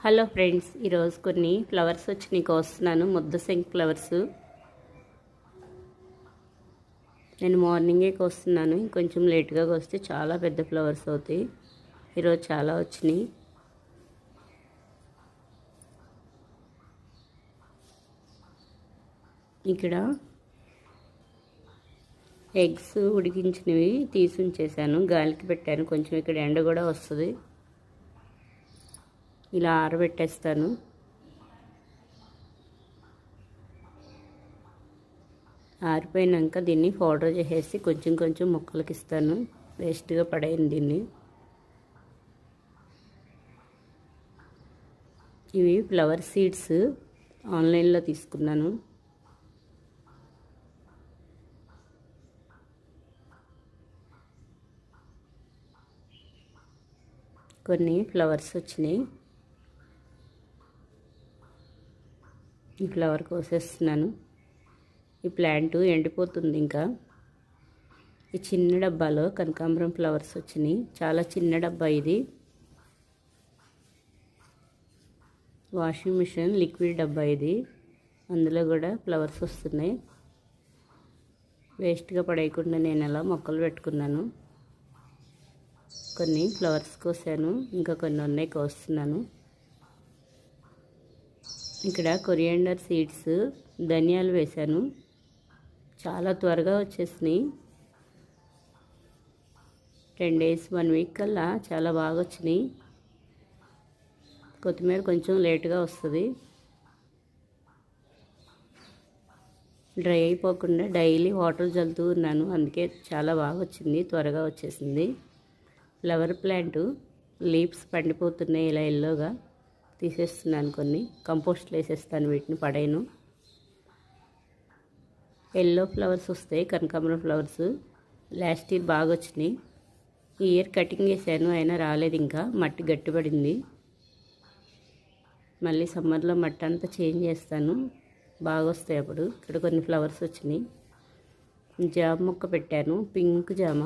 Hello friends, ఈరోజు కొన్ని flowers వచ్చి నీకు వస్తున్నాను. ముద్ద శంఖ్ ఫ్లవర్స్ నేను మార్నింగే కోస్తున్నాను. కొంచెం లేట్గా కోస్తే చాలా పెద్ద ఫ్లవర్స్ అవుతాయి. ఈరోజు చాలా వచ్చినాయి. ఇక్కడ ఎగ్స్ ఉడికించినవి తీసి ఉంచేసాను, గాలికి పెట్టాను. కొంచెం ఇక్కడ ఎండ కూడా వస్తుంది. ఇలా ఆరబెట్టేస్తాను. ఆరిపోయినాక దీన్ని పౌడర్ చేసేసి కొంచెం కొంచెం మొక్కలకి ఇస్తాను. వేస్ట్గా పడేయండి దీన్ని. ఇవి ఫ్లవర్ సీడ్స్ ఆన్లైన్లో తీసుకున్నాను. కొన్ని ఫ్లవర్స్ వచ్చినాయి. ఈ ఫ్లవర్ కోసేస్తున్నాను. ఈ ప్లాంట్ ఎండిపోతుంది. ఇంకా ఈ చిన్న డబ్బాలో కనకాంబరం ఫ్లవర్స్ వచ్చినాయి. చాలా చిన్న డబ్బా ఇది. వాషింగ్ మిషన్ లిక్విడ్ డబ్బా ఇది. అందులో కూడా ఫ్లవర్స్ వస్తున్నాయి. వేస్ట్గా పడేయకుండా నేను అలా మొక్కలు పెట్టుకున్నాను. కొన్ని ఫ్లవర్స్ కోసాను, ఇంకా కొన్ని ఉన్నాయి కోస్తున్నాను. ఇక్కడ కొరియాండర్ సీడ్స్, ధనియాలు వేశాను. చాలా త్వరగా వచ్చేసినాయి. 10 days 1 week కల్లా చాలా బాగా వచ్చినాయి. కొత్తిమీర కొంచెం లేటుగా వస్తుంది. డ్రై అయిపోకుండా డైలీ వాటర్ చల్లుతూ ఉన్నాను. అందుకే చాలా బాగా వచ్చింది, త్వరగా వచ్చేసింది. ఫ్లవర్ ప్లాంట్ లీవ్స్ పండిపోతున్నాయి. ఇలా ఎల్లోగా తీసేస్తున్నాను. కొన్ని కంపోస్ట్లో వేసేస్తాను, వీటిని పడేయను. ఎల్లో ఫ్లవర్స్ వస్తాయి, కనకాంబరం ఫ్లవర్స్. లాస్ట్ ఇయర్ బాగా వచ్చినాయి. ఈ ఇయర్ కటింగ్ చేశాను, అయినా రాలేదు. ఇంకా మట్టి గట్టిపడింది. మళ్ళీ సమ్మర్లో మట్టి అంతా చేంజ్ చేస్తాను, బాగా వస్తాయి అప్పుడు. ఇక్కడ కొన్ని ఫ్లవర్స్ వచ్చినాయి. జామ మొక్క పెట్టాను, పింక్ జామ.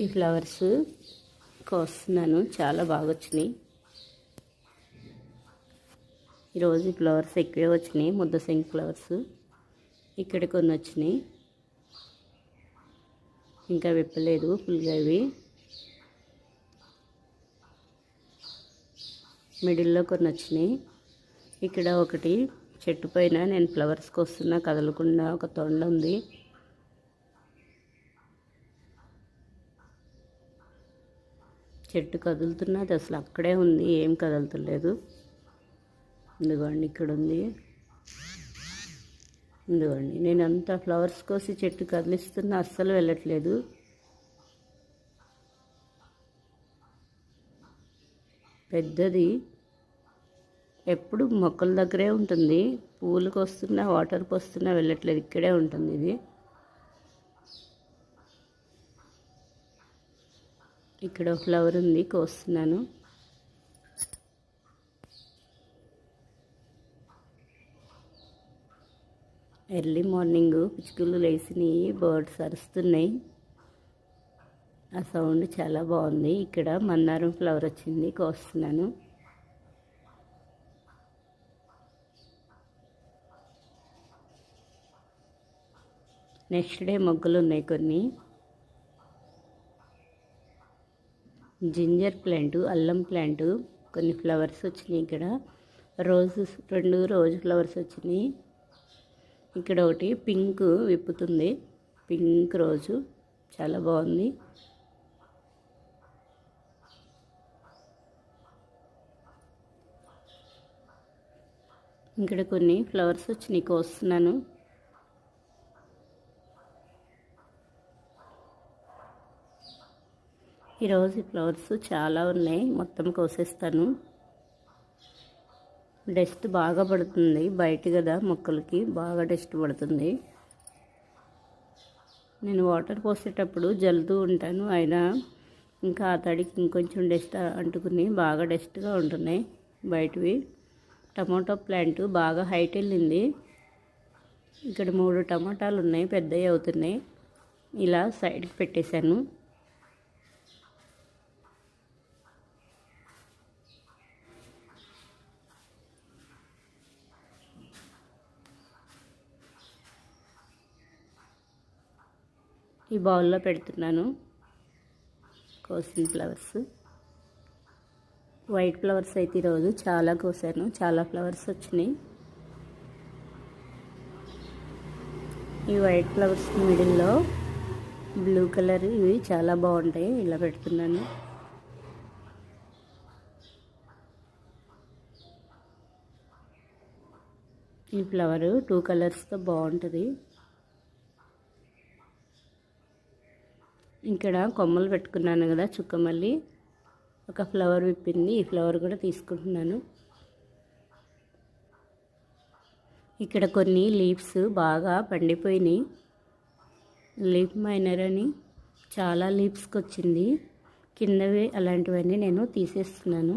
ఈ ఫ్లవర్స్ కోస్తున్నాను, చాలా బాగా వచ్చినాయి. ఈరోజు ఈ ఫ్లవర్స్ ఎక్కువే వచ్చినాయి, ముద్ద శంఖ్ ఫ్లవర్స్. ఇక్కడ కొన్ని వచ్చినాయి, ఇంకా విప్పలేదు ఫుల్గా. ఇవి మిడిల్లో కొన్ని వచ్చినాయి. ఇక్కడ ఒకటి చెట్టు పైన నేను ఫ్లవర్స్ కోస్తున్నా, కదలకుండా ఒక తొండ ఉంది. చెట్టు కదులుతున్నది, అసలు అక్కడే ఉంది, ఏం కదులుతలేదు. ఇదిగోండి ఇక్కడ ఉంది. ఇదిగోండి, నేను అంతా ఫ్లవర్స్ కోసి చెట్టు కదిలిస్తున్నా, అస్సలు వెళ్ళట్లేదు. పెద్దది ఎప్పుడు మొక్కల దగ్గరే ఉంటుంది. పూలకు వస్తున్నా, వాటర్ పోస్తున్నా వెళ్ళట్లేదు, ఇక్కడే ఉంటుంది ఇది. ఇక్కడ ఫ్లవర్ ఉంది, కోస్తున్నాను. ఎర్లీ మార్నింగ్ పిచ్చుకలు లేచినాయి, బర్డ్స్ అరుస్తున్నాయి. ఆ సౌండ్ చాలా బాగుంది. ఇక్కడ మందారం ఫ్లవర్ వచ్చింది, కోస్తున్నాను. నెక్స్ట్ డే మొగ్గలు ఉన్నాయి కొన్ని. జింజర్ ప్లాంట్, అల్లం ప్లాంట్, కొన్ని ఫ్లవర్స్ వచ్చినాయి. ఇక్కడ రోజెస్, 2 రోజ్ ఫ్లవర్స్ వచ్చినాయి. ఇక్కడ ఒకటి పింక్ విప్పుతుంది, పింక్ రోజు, చాలా బాగుంది. ఇక్కడ కొన్ని ఫ్లవర్స్ వచ్చినాయి, కోస్తున్నాను. ఈరోజు ఫ్లవర్స్ చాలా ఉన్నాయి, మొత్తం కోసేస్తాను. డస్ట్ బాగా పడుతుంది బయట కదా, మొక్కలకి బాగా డస్ట్ పడుతుంది. నేను వాటర్ పోసేటప్పుడు జల్లుతూ ఉంటాను, అయినా ఇంకా ఆ తడికి ఇంకొంచెం డస్ట్ అంటుకుని బాగా డస్ట్గా ఉంటున్నాయి బయటవి. టమాటో ప్లాంట్ బాగా హైట్ వెళ్ళింది. ఇక్కడ 3 టమాటాలు ఉన్నాయి, పెద్దవి అవుతున్నాయి. ఇలా సైడ్కి పెట్టేశాను. ఈ బౌల్లో పెడుతున్నాను కోసిన ఫ్లవర్స్. వైట్ ఫ్లవర్స్ అయితే ఈరోజు చాలా కోసాను, చాలా ఫ్లవర్స్ వచ్చినాయి. ఈ వైట్ ఫ్లవర్స్ మిడిల్లో బ్లూ కలర్ ఇవి చాలా బాగుంటాయి. ఇలా పెడుతున్నాను. ఈ ఫ్లవరు 2 కలర్స్తో బాగుంటుంది. ఇక్కడ కొమ్మలు పెట్టుకున్నాను కదా, చుక్కమల్లి ఒక ఫ్లవర్ విప్పింది. ఈ ఫ్లవర్ కూడా తీసుకుంటున్నాను. ఇక్కడ కొన్ని లీవ్స్ బాగా పండిపోయినాయి. లీఫ్ మైనర్ అని చాలా లీవ్స్కి వచ్చింది. కిందవి అలాంటివన్నీ నేను తీసేస్తున్నాను.